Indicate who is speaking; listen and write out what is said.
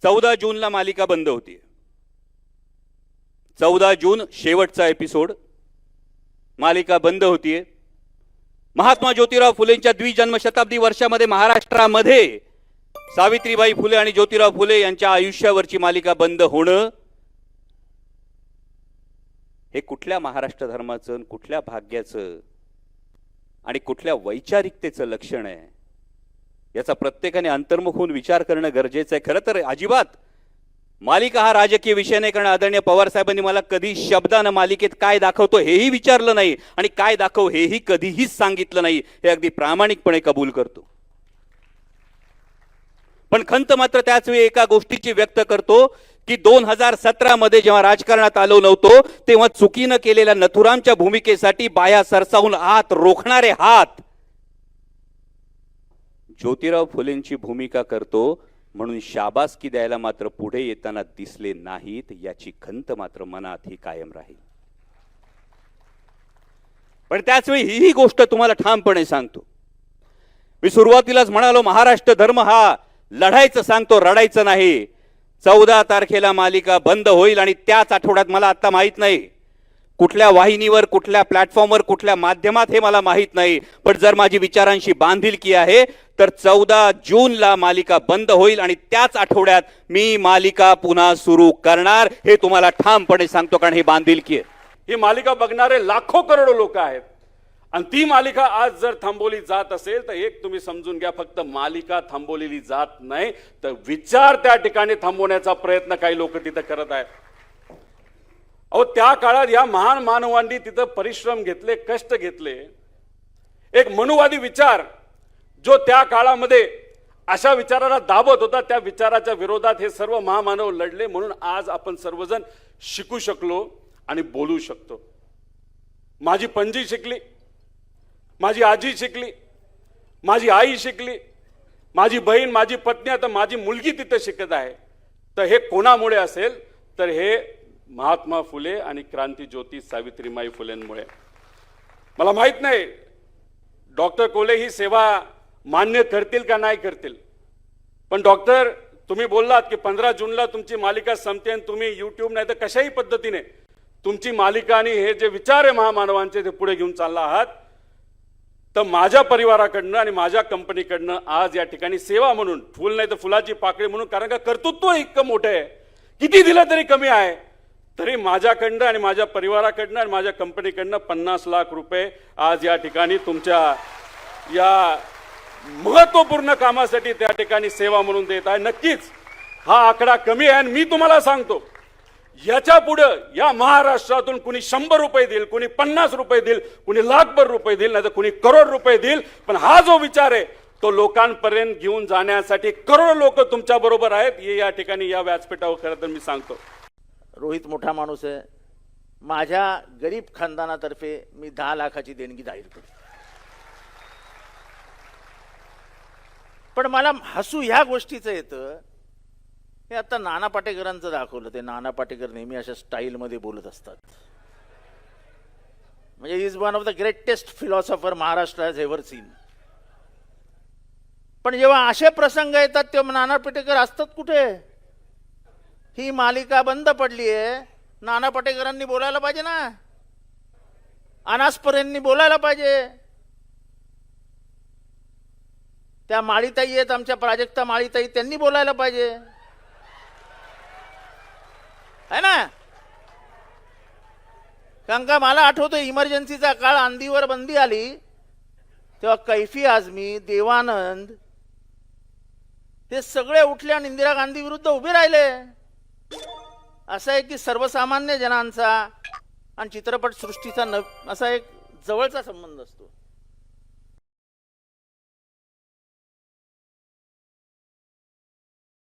Speaker 1: 14 जूनला मालिका बंद होती. 14 जून शेवटचा एपिसोड. मालिका बंद होतीये. महात्मा ज्योतिराव फुलेंच्या द्विजन्मशताब्दी वर्षामध्ये महाराष्ट्रामध्ये सावित्रीबाई फुले आणि ज्योतिराव फुले यांच्या आयुष्यावरची मालिका बंद होणं हे कुठल्या महाराष्ट्र धर्माचं, कुठल्या भाग्याचं आणि कुठल्या वैचारिकतेचं लक्षण आहे याचा प्रत्येकाने अंतर्मुख होऊन विचार करणं गरजेचं आहे. खरं तर अजिबात मालिका हा राजकीय विषय नाही, कारण आदरणीय पवार साहेबांनी मला कधी शब्दानं मालिकेत काय दाखवतो हेही विचारलं नाही आणि काय दाखव हेही कधीही सांगितलं नाही. हे अगदी प्रामाणिकपणे कबूल करतो. पण खंत मात्र त्याच वेळी एका गोष्टीची व्यक्त करतो की 2017 मध्ये जेव्हा राजकारणात आलो नव्हतो तेव्हा चुकीनं केलेल्या नथुरामच्या भूमिकेसाठी बाया सरसावून आत रोखणारे हात ज्योतिराव फुलेंची भूमिका करतो म्हणून शाबासकी द्यायला मात्र पुढे येताना दिसले नाहीत याची खंत मात्र मनात ही कायम राहील. पण त्याच वेळी ही गोष्ट तुम्हाला ठामपणे सांगतो. मी सुरुवातीलाच म्हणालो महाराष्ट्र धर्म हा लढायचं सांगतो, रडायचं नाही. 14 तारखेला मालिका बंद होईल आणि त्याच आठवड्यात, मला आता माहित नाही कुठल्या वाहिनीवर, कुठल्या प्लॅटफॉर्मवर, कुठल्या माध्यमात हे मला माहित नाही, पण जर माझी विचारांशी बांधिलकी आहे तर 14 जूनला मालिका बंद होईल आणि त्याच आठवड्यात मी मालिका पुन्हा सुरू करणार हे तुम्हाला ठामपणे सांगतो, कारण ही बांधिलकी आहे.
Speaker 2: ही मालिका बघणारे लाखो करोडो लोक आहेत आणि ती मालिका आज जर थांबवली जात असेल तर एक तुम्ही समजून घ्या, फक्त मालिका थांबवलेली जात नाही तर विचार त्या ठिकाणी थांबवण्याचा प्रयत्न काही लोक तिथे करत आहेत. अहो त्या काळात या महान मानवांनी तिथं परिश्रम घेतले, कष्ट घेतले. एक मनुवादी विचार जो त्या काळामध्ये अशा विचाराला दाबत होता, त्या विचाराच्या विरोधात हे सर्व महामानव लढले. म्हणून आज आपण सर्वजण शिकू शकलो आणि बोलू शकतो. माझी पणजी शिकली, माझी आजी शिकली, माझी आई शिकली, माझी बहीण, माझी पत्नी, आता माझी मुलगी तिथे शिकत आहे. तर हे कोणामुळे असेल तर हे महात्मा फुले आणि क्रांतीज्योती सावित्रीबाई फुलेंमुळे. मला माहित नाही डॉक्टर कोले ही सेवा मान्य करतील का नाही करतील, पण डॉक्टर तुम्ही बोललात की 15 जूनला तुमची मालिका संपते आणि तुम्ही युट्यूब नाही तर कशाही पद्धतीने तुमची मालिका आणि हे जे विचार आहे महामानवांचे ते पुढे घेऊन चालला आहात. तर माझ्या परिवाराकडनं आणि माझ्या कंपनीकडनं आज या ठिकाणी सेवा म्हणून, फुल नाही तर फुलाची पाकळी म्हणून, कारण का कर्तृत्व इतकं मोठं आहे, किती दिलं तरी कमी आहे, तरी माझ्याकडनं आणि माझ्या परिवाराकडनं आणि माझ्या कंपनीकडनं 50 लाख रुपये आज या ठिकाणी तुमच्या या महत्वपूर्ण कामासाठी त्या ठिकाणी सेवा म्हणून देत आहे. नक्कीच हा आकडा कमी आहे आणि मी तुम्हाला सांगतो याच्या पुढे या महाराष्ट्रातून कुणी 100 रुपये देईल, कुणी 50 रुपये देईल, कुणी लाखभर रुपये देईल, नाही तर कुणी करोड रुपये देईल, पण हा जो विचार आहे तो लोकांपर्यंत घेऊन जाण्यासाठी करोडो लोक तुमच्या बरोबर आहेत हे या ठिकाणी या व्यासपीठावर खरं तर मी सांगतो.
Speaker 3: रोहित मोठा माणूस आहे. माझ्या गरीब खानदानातर्फे मी 10 लाखाची देणगी जाहीर करतो. पण मला हसू ह्या गोष्टीचं येतं, हे आता नाना पाटेकरांचं दाखवलं. ते नाना पाटेकर नेहमी अशा स्टाईलमध्ये बोलत असतात. म्हणजे he is one of the greatest philosopher Maharashtra has ever seen. पण जेव्हा असे प्रसंग येतात तेव्हा नाना पाटेकर असतात कुठे? ही मालिका बंद पडली आहे, नाना पाटेकरांनी बोलायला पाहिजे ना, अनासपुरेंनी बोलायला पाहिजे. त्या माळीताई आहेत आमच्या प्राजक्ता माळीताई, त्यांनी बोलायला पाहिजे है ना. कारण का मला आठवतं इमर्जन्सीचा काळ, आंधीवर बंदी आली तेव्हा कैफी आझमी, देवानंद ते सगळे उठले आणि इंदिरा गांधी विरुद्ध उभे राहिले. असं आहे की सर्वसामान्य जनांचा आणि चित्रपट सृष्टीचा असा एक जवळचा संबंध असतो.